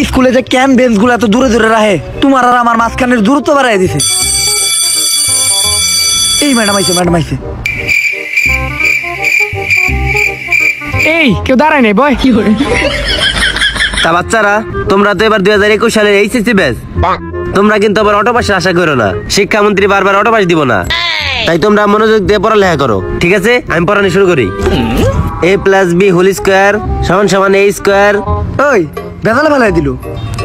স্কুলে যে কেন বেঞ্চ গুলো এত দূরে দূরে রাখে, তোমার আর আমার মাঝখানের দূরত্ব বাড়াই দিছে। এই ম্যাডাম আইছে, ম্যাডাম আইছে। এই কেউ দাঁড়ায় নাই বয়। তা বাচ্চারা, তোমরা তো এবার 2021 সালের এইচএসসি ব্যাচ, তোমরা কিন্তু আবার অটো পাসের আশা করো না। শিক্ষামন্ত্রী বারবার অটো পাস দিব না, তাই তোমরা মনোযোগ দিয়ে পড়ালেখা করো, ঠিক আছে? আমি পড়ানো শুরু করি। a + b whole square = a square. ওই বেজালে ফেলাই দিল।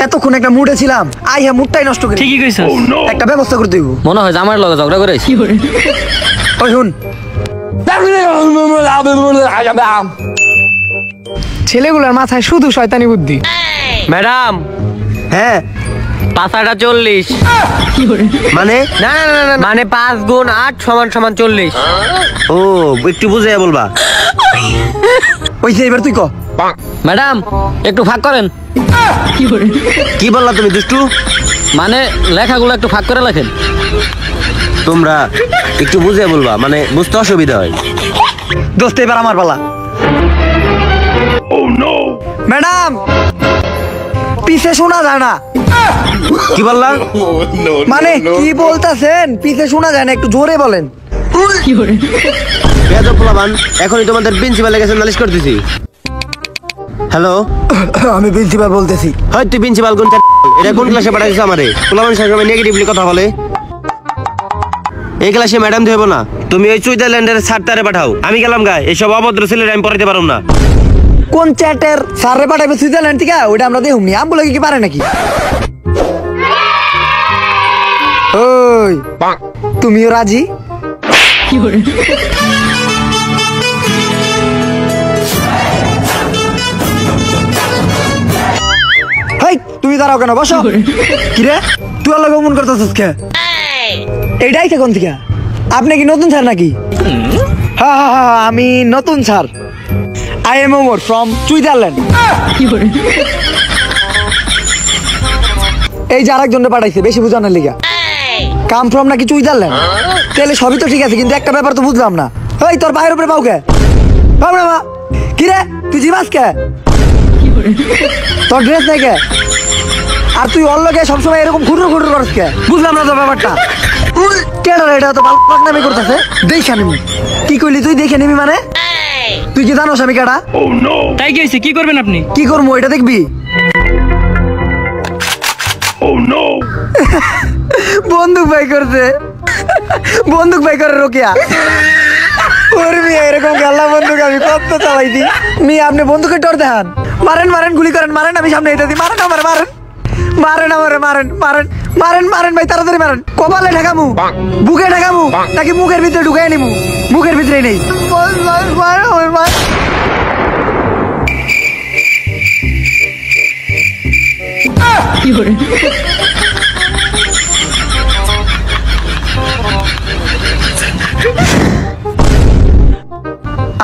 এতক্ষণ একটা মুডে ছিলাম, আই হ্যাঁ মুডটাই নষ্ট করে। ঠিকই কইছ, একটা ব্যবস্থা করে দিব। মনে হয় আমার লগে ঝগড়া করেছ। ওই শুন, ছেলেগুলোর মাথায় শুধু শয়তানি বুদ্ধি। ম্যাডাম, হ্যাঁ 5 * 40। মানে না না না না, মানে 5 × 8 = 40। ও, একটু বুঝে বলবা। ওই যে এবার তুই ক। ম্যাডাম একটু ফাঁক করেন। কি বললা তুমি দুষ্টু? মানে লেখাগুলো একটু ফাঁক করে লেখেন। তোমরা একটু বুঝে বলবা, মানে বুঝতে অসুবিধা হয়। দোস্ত এবার আমার পালা। ম্যাডাম, পিছে শোনা যায় না। কি বললা? মানে কি বলতেছেন? পিছে শোনা যায় না, একটু জোরে বলেন। বেয়াদব পোলাপান, এখনই তোমাদের প্রিন্সিপালের কাছে নালিশ করতেছি। হ্যালো, আমি প্রিন্সিপাল বলতেছি। হয় তুই প্রিন্সিপাল কোন? এটা কোন ক্লাসে পাঠাইছো আমারে? পোলাপান সবসময় নেগেটিভলি কথা বলে। এই ক্লাসে ম্যাডাম ধরব না, তুমি ওই সুইজারল্যান্ডের স্যারটারে পাঠাও। আমি গেলাম গা, এইসব অভদ্র ছেলেরা আমি পড়াইতে পারব না। কোন চ্যাটের স্যারে পাঠাবে সুইজারল্যান্ড থেকে? ওইটা আমরা দেখুন, আম বলে কি পারে নাকি? ওই তুমিও রাজি? তুমি দাঁড়াও কেন, বসো। কিরে তুই আল্লাহ মন করতেছিস কে? এইটাই কোন থেকে? আপনি কি নতুন স্যার নাকি? হ্যাঁ হ্যাঁ হ্যাঁ, আমি নতুন sir. I am Omar from Switzerland. এই যে আরেকজনে পাঠাইছে, বেশি বুঝানোর লিগা। কাম ফ্রম নাকি সুইজারল্যান্ড? তাহলে সবই তো ঠিক আছে, কিন্তু একটা ব্যাপার তো বুঝলাম না। ওই তোর বাইরের উপরে পাও কে? পাও না মা? কিরে তুই জিবাস কে? তোর ড্রেস নেই কে? আর তুই ওর লগে সবসময় এরকম খুঁড়ো খুঁড়ো করছ কে? বুঝলাম না তো ব্যাপারটা। কেডা এটা তো পাকনামি করতেছে। দেখে নিবি। কি কইলি তুই? দেখে নিবি মানে? তুই কি জানোস আমি কেডা? তাই কি হইছে? কি করবেন আপনি? কি করবো এটা দেখবি? বন্দুক বাই করছে, বন্দুক বাই করে রোকেয়া। ওর মিয়া এরকম গাল্লা বন্দুক আমি কত চালাইছি। মিয়া আপনি বন্দুকের টর দেখান, মারেন মারেন, গুলি করেন, মারেন, আমি সামনে এটা দিই, মারেন আমারে, মারেন মারেন আমারে, মারেন মারেন মারেন মারেন ভাই, তাড়াতাড়ি মারেন। কপালে ঠেকামু, বুকে ঠেকামু, নাকি মুখের ভিতরে ঢুকাই নিমু? মুখের ভিতরে নেই।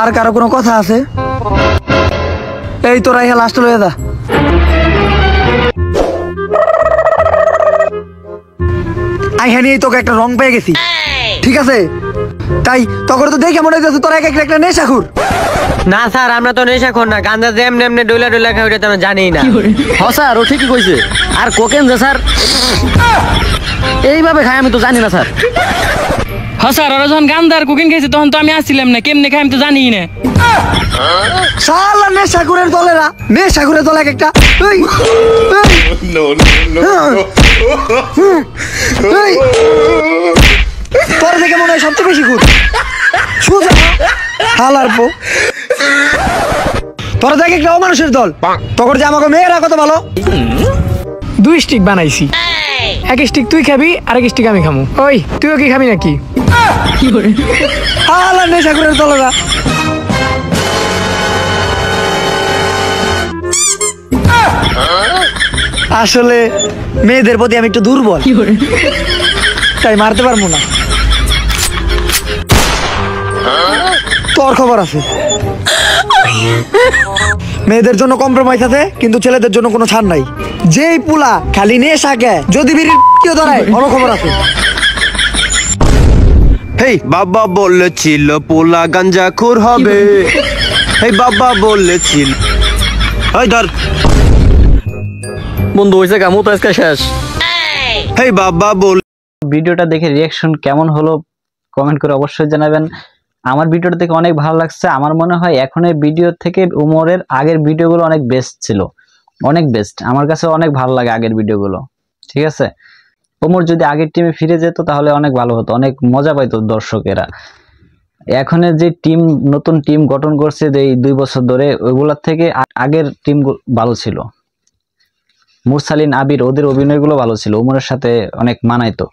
আর কারো কোনো কথা আছে? এই তোরা ইহা লাস্ট লয়ে যা। আইহানি তোকে একটা রং পেয়ে গেছি, ঠিক আছে? তাই তখন তো দেখে মনে হচ্ছে তোরা একটা নেশাখুর। না স্যার, আমরা তো নেশাখোর না। গাঁজা যে এমনি এমনি ডইলা ডইলা খাই, ওটা তো আমরা জানি না। হ্যাঁ স্যার, ও ঠিকই কইছে। আর কোকেন যে স্যার এইভাবে খাই আমি তো জানি না স্যার। হ্যাঁ স্যার, ওরা যখন গান্দার কোকেন খাইছে তখন তো আমি আসছিলাম না। কেমনে খাই আমি তো জানি না। শালা নেশাখুরের দলেরা, নেশাখুরের দল একটা। তোর থেকে মনে হয় সবচেয়ে বেশি খুর। সুজা হালার পো, তোরা দেখ একটা অমানুষের দল। তখন যে আমাকে মেয়েরা কত ভালো। 2 স্টিক বানাইছি, 1 স্টিক তুই খাবি আর 1 স্টিক আমি খামু। ওই তুইও কি খাবি নাকি? হালার নেশাখুরের দলেরা। আসলে মেয়েদের প্রতি আমি একটু দুর্বল, তাই মারতে পারবো না। তোর খবর আছে? মেয়েদের জন্য কম্প্রোমাইজ আছে, কিন্তু ছেলেদের জন্য কোনো ছাড় নাই। যেই পুলা খালি নেশা কে যদি বিড়ির ধরায়, ওর খবর আছে। হেই বাবা বলেছিল পোলা গাঞ্জাখোর হবে। হেই বাবা বলেছিল। ওই ধর বন্ধু হয়েছে কামু তো আজকে শেষ। হেই বাবা বল। ভিডিওটা দেখে রিয়াকশন কেমন হলো কমেন্ট করে অবশ্যই জানাবেন। আমার ভিডিওটা দেখে অনেক ভালো লাগছে। আমার মনে হয় এখন এই ভিডিও থেকে উমরের আগের ভিডিওগুলো অনেক বেস্ট ছিল, অনেক বেস্ট। আমার কাছে অনেক ভালো লাগে আগের ভিডিওগুলো। ঠিক আছে, উমর যদি আগের টিমে ফিরে যেত তাহলে অনেক ভালো হতো, অনেক মজা পাইতো দর্শকেরা। এখনের যে টিম, নতুন টিম গঠন করছে যে এই 2 বছর ধরে, ওইগুলোর থেকে আগের টিম ভালো ছিল। মুরসালিন, আবির, ওদের অভিনয়গুলো ভালো ছিল, উমরের সাথে অনেক মানাইতো।